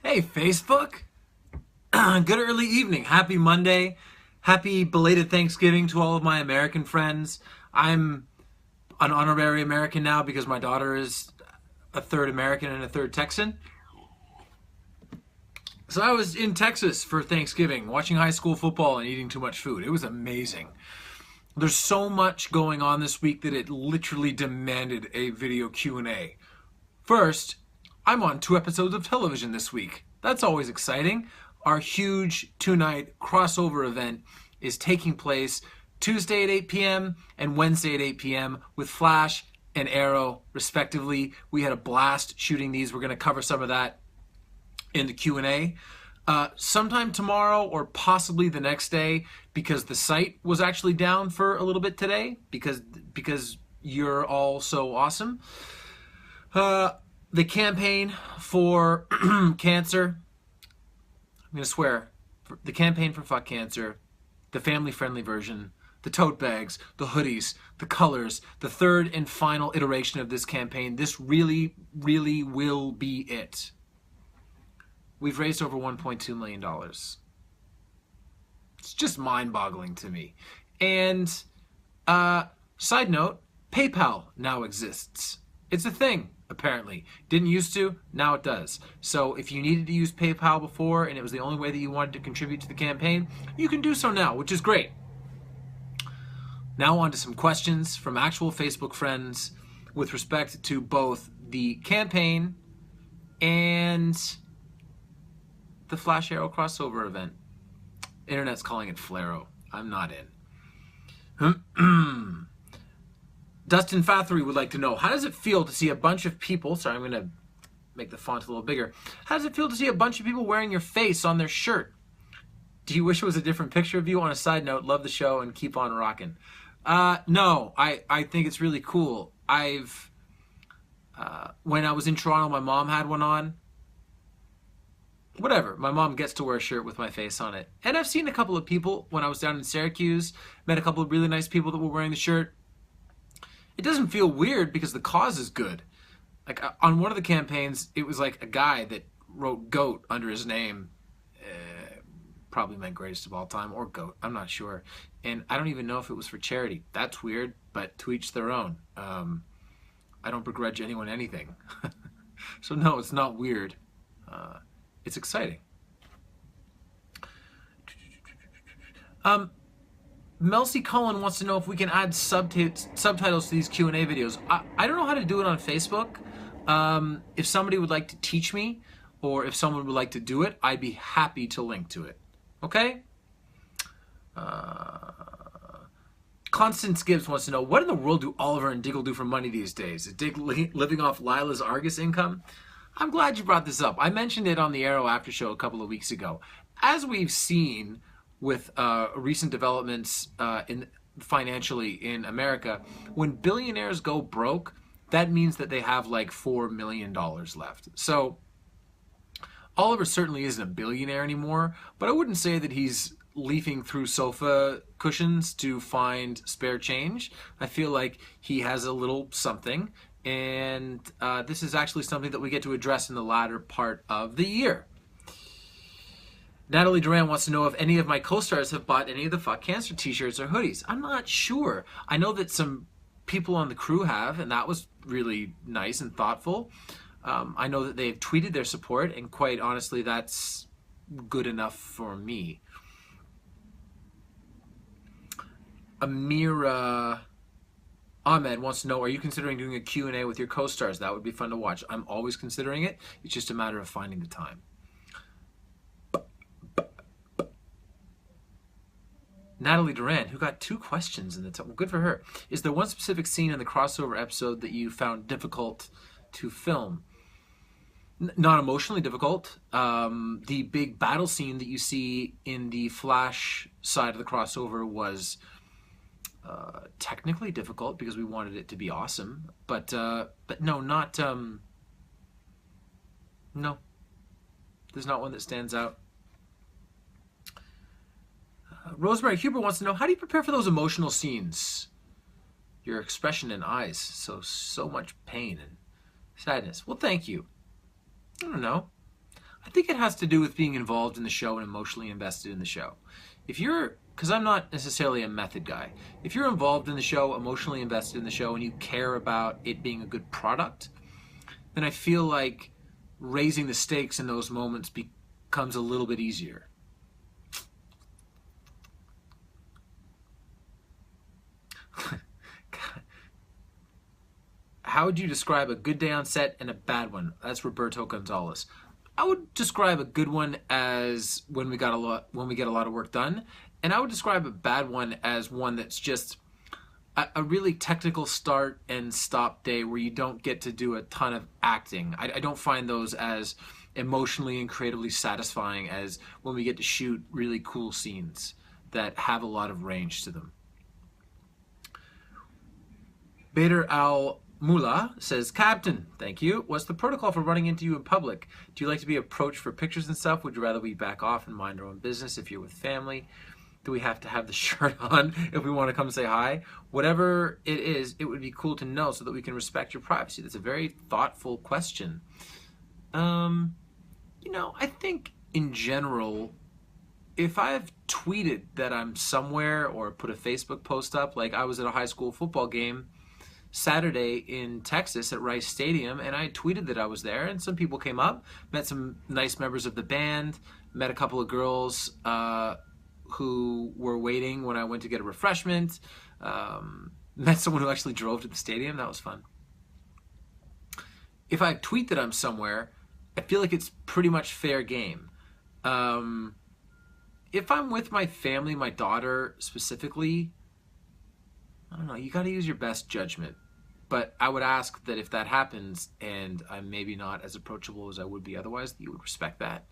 Hey, Facebook. Good early evening. Happy Monday. Happy belated Thanksgiving to all of my American friends. I'm an honorary American now because my daughter is a third American and a third Texan. So I was in Texas for Thanksgiving, watching high school football and eating too much food. It was amazing. There's so much going on this week that it literally demanded a video Q&A. First, I'm on 2 episodes of television this week. That's always exciting. Our huge 2-night crossover event is taking place Tuesday at 8 p.m. and Wednesday at 8 p.m. with Flash and Arrow, respectively. We had a blast shooting these. We're going to cover some of that in the Q&A. Sometime tomorrow or possibly the next day, because the site was actually down for a little bit today because you're all so awesome. The campaign for cancer, I'm going to swear, the campaign for fuck cancer, the family-friendly version, the tote bags, the hoodies, the colors, the third and final iteration of this campaign. This really, really will be it. We've raised over $1.2 million. It's just mind-boggling to me. And side note, PayPal now exists. It's a thing, apparently. Didn't used to, now it does. So if you needed to use PayPal before and it was the only way that you wanted to contribute to the campaign, you can do so now, which is great. Now on to some questions from actual Facebook friends with respect to both the campaign and the Flash Arrow crossover event. Internet's calling it Flaro. I'm not in. Dustin Fathery would like to know, how does it feel to see a bunch of people, sorry, I'm going to make the font a little bigger. How does it feel to see a bunch of people wearing your face on their shirt? Do you wish it was a different picture of you? On a side note, love the show and keep on rocking. No, I think it's really cool. When I was in Toronto, my mom had one on. Whatever, my mom gets to wear a shirt with my face on it. And I've seen a couple of people when I was down in Syracuse, met a couple of really nice people that were wearing the shirt. It doesn't feel weird because the cause is good. Like on one of the campaigns, it was like a guy that wrote GOAT under his name. Probably meant greatest of all time or GOAT, I'm not sure. And I don't even know if it was for charity. That's weird, but to each their own. I don't begrudge anyone anything. So no, it's not weird. It's exciting. Mel C. Cullen wants to know if we can add subtitles to these Q&A videos. I don't know how to do it on Facebook. If somebody would like to teach me, or if someone would like to do it, I'd be happy to link to it. Okay? Constance Gibbs wants to know, what in the world do Oliver and Diggle do for money these days? Is Diggle living off Lila's Argus income? I'm glad you brought this up. I mentioned it on the Arrow After Show a couple of weeks ago. As we've seen with recent developments financially in America, when billionaires go broke, that means that they have like $4 million left. So Oliver certainly isn't a billionaire anymore, but I wouldn't say that he's leafing through sofa cushions to find spare change. I feel like he has a little something. And this is actually something that we get to address in the latter part of the year. Natalie Duran wants to know if any of my co-stars have bought any of the Fuck Cancer t-shirts or hoodies. I'm not sure. I know that some people on the crew have, and that was really nice and thoughtful. I know that they've tweeted their support, and quite honestly, that's good enough for me. Amira Ahmed wants to know, are you considering doing a Q&A with your co-stars? That would be fun to watch. I'm always considering it. It's just a matter of finding the time. Natalie Duran, who got 2 questions in the top. Well, good for her. Is there one specific scene in the crossover episode that you found difficult to film? Not emotionally difficult. The big battle scene that you see in the Flash side of the crossover was technically difficult because we wanted it to be awesome, but no, not no. There's not one that stands out. Rosemary Huber wants to know, how do you prepare for those emotional scenes? Your expression and eyes, so much pain and sadness. Well, thank you. I don't know. I think it has to do with being involved in the show and emotionally invested in the show. If you're, because I'm not necessarily a method guy, if you're involved in the show, emotionally invested in the show, and you care about it being a good product, then I feel like raising the stakes in those moments becomes a little bit easier. How would you describe a good day on set and a bad one? That's Roberto Gonzalez. I would describe a good one as when we get a lot of work done, and I would describe a bad one as one that's just a really technical start and stop day where you don't get to do a ton of acting. I don't find those as emotionally and creatively satisfying as when we get to shoot really cool scenes that have a lot of range to them. Bader Al Mula says, Captain, thank you. What's the protocol for running into you in public? Do you like to be approached for pictures and stuff? Would you rather we back off and mind our own business if you're with family? Do we have to have the shirt on if we want to come say hi? Whatever it is, it would be cool to know so that we can respect your privacy. That's a very thoughtful question. I think in general, if I've tweeted that I'm somewhere or put a Facebook post up, like I was at a high school football game Saturday in Texas at Rice Stadium, and I tweeted that I was there, and some people came up, met some nice members of the band, met a couple of girls who were waiting when I went to get a refreshment, met someone who actually drove to the stadium. That was fun. If I tweet that I'm somewhere, I feel like it's pretty much fair game. If I'm with my family, my daughter specifically, I don't know, you got to use your best judgment. But I would ask that if that happens and I'm maybe not as approachable as I would be otherwise, that you would respect that.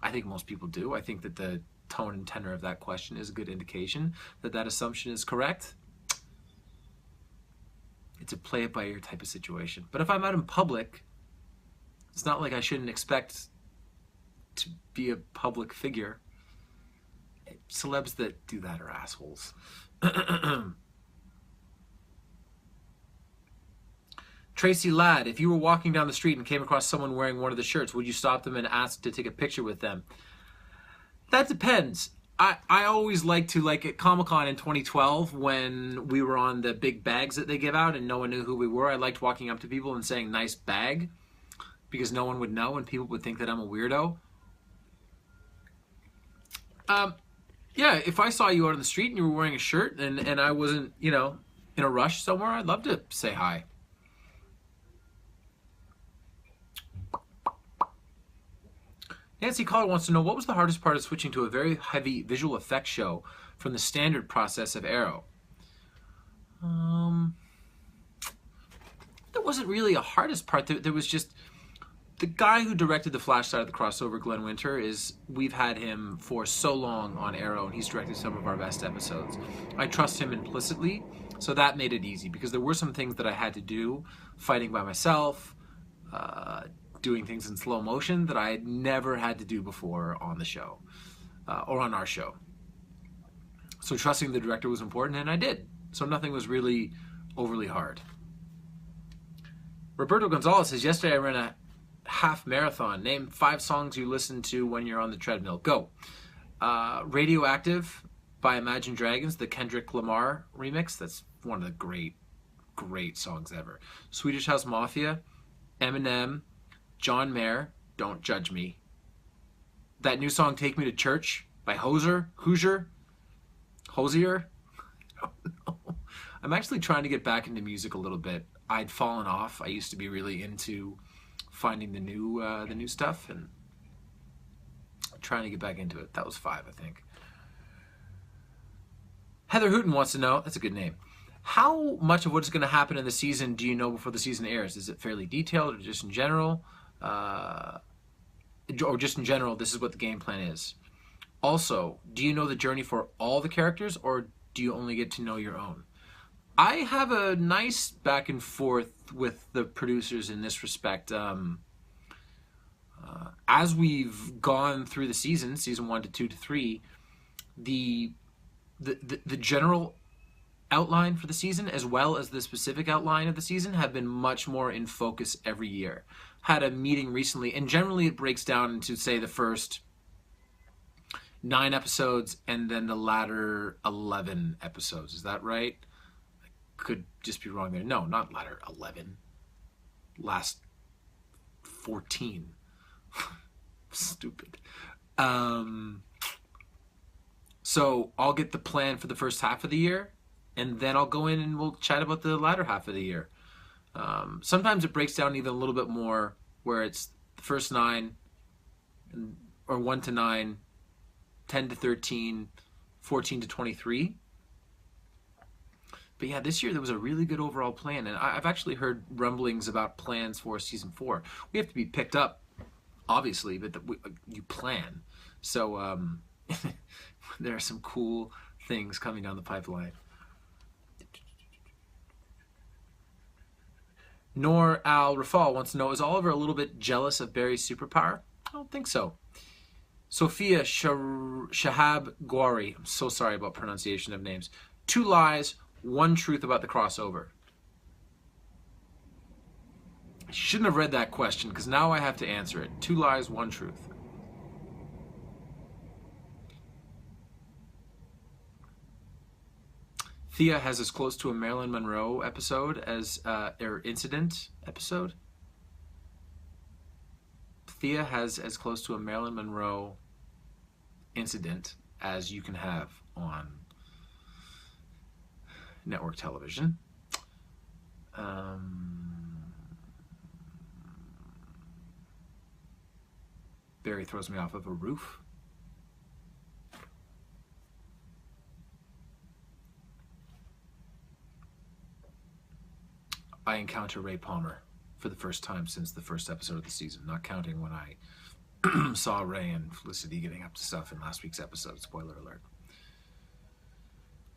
I think most people do. I think that the tone and tenor of that question is a good indication that that assumption is correct. It's a play it by ear type of situation. But if I'm out in public, it's not like I shouldn't expect to be a public figure. Celebs that do that are assholes. Tracy Ladd, if you were walking down the street and came across someone wearing one of the shirts, would you stop them and ask to take a picture with them? That depends. I always like to, like at Comic-Con in 2012 when we were on the big bags that they give out and no one knew who we were, I liked walking up to people and saying nice bag because no one would know and people would think that I'm a weirdo. Yeah, if I saw you out on the street and you were wearing a shirt and I wasn't, in a rush somewhere, I'd love to say hi. Nancy Collar wants to know, what was the hardest part of switching to a very heavy visual effects show from the standard process of Arrow? There wasn't really a hardest part. There was just the guy who directed the Flash side of the crossover, Glenn Winter, we've had him for so long on Arrow, and he's directed some of our best episodes. I trust him implicitly, so that made it easy, because there were some things that I had to do, fighting by myself, doing things in slow motion that I had never had to do before on the show, or on our show. So trusting the director was important, and I did. So nothing was really overly hard. Roberto Gonzalez says, yesterday I ran a half marathon. Name 5 songs you listen to when you're on the treadmill. Go. Radioactive by Imagine Dragons, the Kendrick Lamar remix. That's one of the great, great songs ever. Swedish House Mafia, Eminem, John Mayer, Don't Judge Me. That new song, Take Me to Church, by Hosier? I don't know. I'm actually trying to get back into music a little bit. I'd fallen off. I used to be really into finding the new stuff, and trying to get back into it. That was 5, I think. Heather Hooten wants to know, that's a good name, how much of what is going to happen in the season do you know before the season airs? Is it fairly detailed, or just in general? Or just in general, this is what the game plan is. Also, do you know the journey for all the characters, or do you only get to know your own? I have a nice back and forth with the producers in this respect. As we've gone through the season 1 to 2 to 3, the general outline for the season, as well as the specific outline of the season, have been much more in focus every year. had a meeting recently, and generally it breaks down into, say, the first 9 episodes and then the latter 11 episodes. Is that right? I could just be wrong there. No, not latter 11. Last 14. Stupid. So I'll get the plan for the first half of the year, and then I'll go in and we'll chat about the latter half of the year. Sometimes it breaks down even a little bit more, where it's the first 9, or 1 to 9, 10 to 13, 14 to 23. But yeah, this year there was a really good overall plan, and I've actually heard rumblings about plans for season 4. We have to be picked up, obviously, but you plan. So there are some cool things coming down the pipeline. Noor Al Rafal wants to know, is Oliver a little bit jealous of Barry's superpower? I don't think so. Sophia Shahab Gwari, I'm so sorry about pronunciation of names. 2 lies, 1 truth about the crossover. I shouldn't have read that question, because now I have to answer it. 2 lies, 1 truth. Thea has as close to a Marilyn Monroe episode as incident episode. Thea has as close to a Marilyn Monroe incident as you can have on network television. Barry throws me off of a roof. I encounter Ray Palmer for the first time since the first episode of the season, not counting when I saw Ray and Felicity getting up to stuff in last week's episode. Spoiler alert.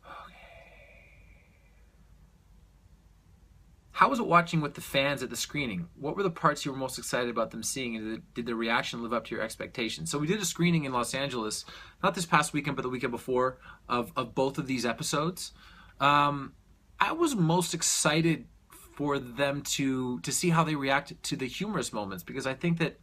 Okay. How was it watching with the fans at the screening? What were the parts you were most excited about them seeing, and did the reaction live up to your expectations? So we did a screening in Los Angeles, not this past weekend, but the weekend before, of both of these episodes. I was most excited for them to see how they react to the humorous moments, because I think that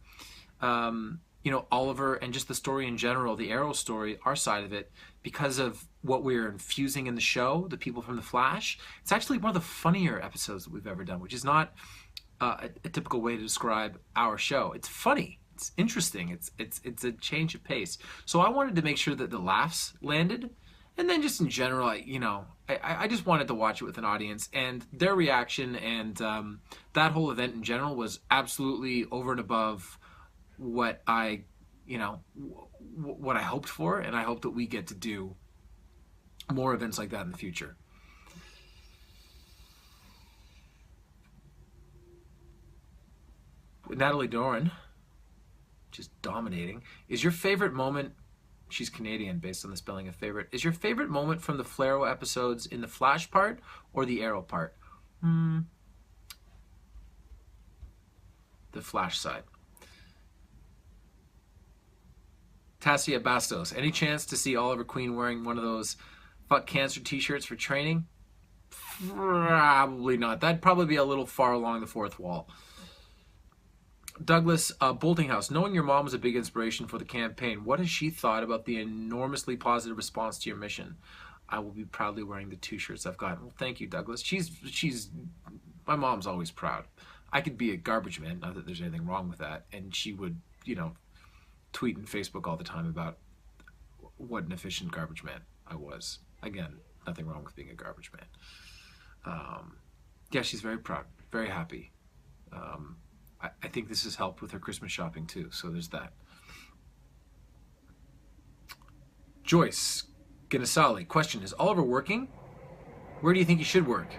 Oliver and just the story in general, the Arrow story, our side of it, because of what we're infusing in the show, the people from The Flash, it's actually one of the funnier episodes that we've ever done, which is not a typical way to describe our show. It's funny, it's interesting, it's a change of pace. So I wanted to make sure that the laughs landed. And then just in general, I just wanted to watch it with an audience, and their reaction and that whole event in general was absolutely over and above what I hoped for, and I hope that we get to do more events like that in the future. Natalie Doran, just dominating. Is your favorite moment... She's Canadian, based on the spelling of favorite. Is your favorite moment from the Flaro episodes in the Flash part or the Arrow part? The Flash side. Tassia Bastos. Any chance to see Oliver Queen wearing one of those fuck cancer t-shirts for training? Probably not. That'd probably be a little far along the fourth wall. Douglas Boltinghouse, knowing your mom was a big inspiration for the campaign, what has she thought about the enormously positive response to your mission? I will be proudly wearing the 2 shirts I've got. Well, thank you, Douglas. She's my mom's always proud. I could be a garbage man, not that there's anything wrong with that, and she would, tweet and Facebook all the time about what an efficient garbage man I was. Again, nothing wrong with being a garbage man. Yeah, she's very proud, very happy. I think this has helped with her Christmas shopping too, so there's that. Joyce Ganasali, question, is Oliver working? Where do you think he should work?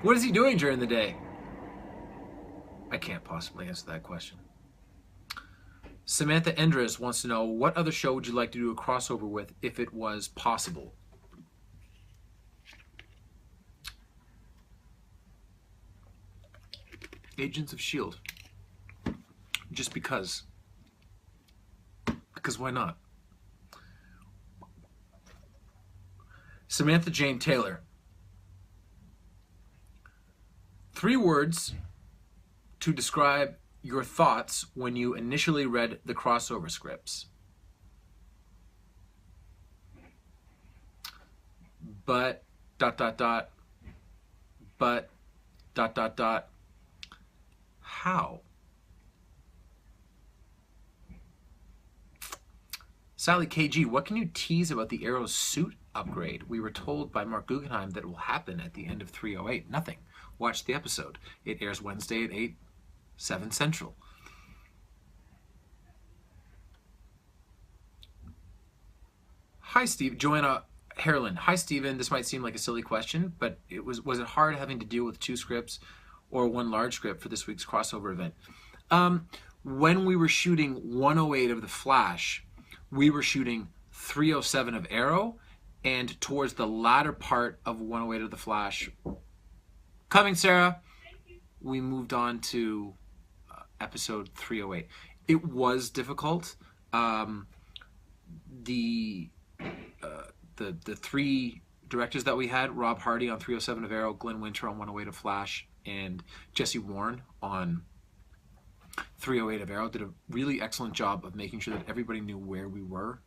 What is he doing during the day? I can't possibly answer that question. Samantha Endres wants to know, what other show would you like to do a crossover with if it was possible? Agents of S.H.I.E.L.D. Just because. Because why not? Samantha Jane Taylor. 3 words to describe your thoughts when you initially read the crossover scripts. But how? Sally KG, what can you tease about the Arrow's suit upgrade? We were told by Mark Guggenheim that it will happen at the end of 308. Nothing. Watch the episode. It airs Wednesday at 8, 7 Central. Hi, Steve. Joanna Harlan. Hi, Stephen. This might seem like a silly question, but was it hard having to deal with 2 scripts or 1 large script for this week's crossover event? When we were shooting 108 of The Flash, we were shooting 307 of Arrow, and towards the latter part of 108 of The Flash, coming, Sarah, we moved on to episode 308. It was difficult. The 3 directors that we had, Rob Hardy on 307 of Arrow, Glenn Winter on 108 of Flash, and Jesse Warren on 308 of Arrow, did a really excellent job of making sure that everybody knew where we were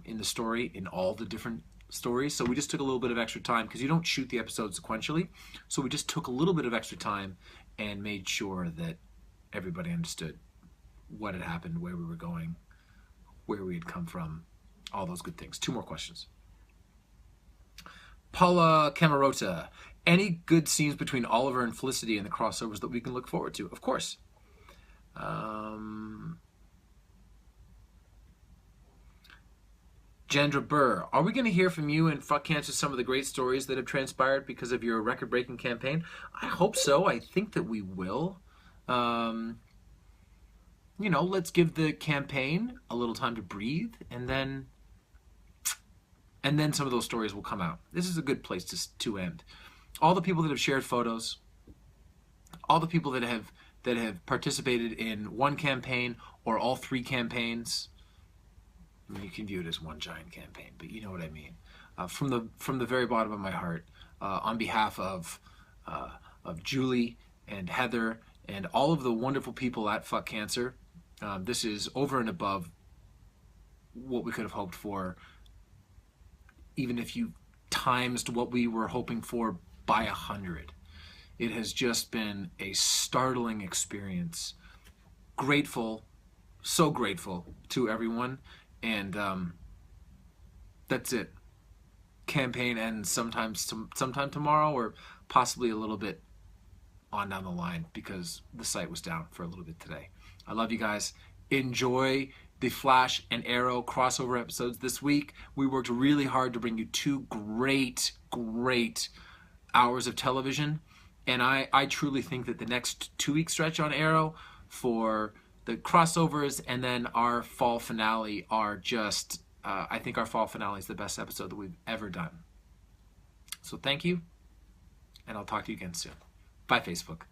in the story, in all the different stories. So we just took a little bit of extra time, because you don't shoot the episodes sequentially, so we just took a little bit of extra time and made sure that everybody understood what had happened, where we were going, where we had come from, all those good things. 2 more questions. Paula Camarota, any good scenes between Oliver and Felicity in the crossovers that we can look forward to? Of course. Jandra Burr, are we going to hear from you and Fuck Cancer some of the great stories that have transpired because of your record-breaking campaign? I hope so. I think that we will. You know, let's give the campaign a little time to breathe, and then some of those stories will come out. This is a good place to end. All the people that have shared photos, all the people that have participated in 1 campaign or all 3 campaigns. I mean, you can view it as one giant campaign, but you know what I mean. From the very bottom of my heart, on behalf of Julie and Heather and all of the wonderful people at Fuck Cancer, this is over and above what we could have hoped for, even if you times what we were hoping for by 100. It has just been a startling experience. Grateful, so grateful to everyone. And that's it. Campaign ends sometime tomorrow, or possibly a little bit on down the line, because the site was down for a little bit today. I love you guys. Enjoy the Flash and Arrow crossover episodes this week. We worked really hard to bring you 2 great hours of television. And I truly think that the next 2-week stretch on Arrow, for the crossovers and then our fall finale, are just, I think our fall finale is the best episode that we've ever done. So thank you, and I'll talk to you again soon. Bye, Facebook.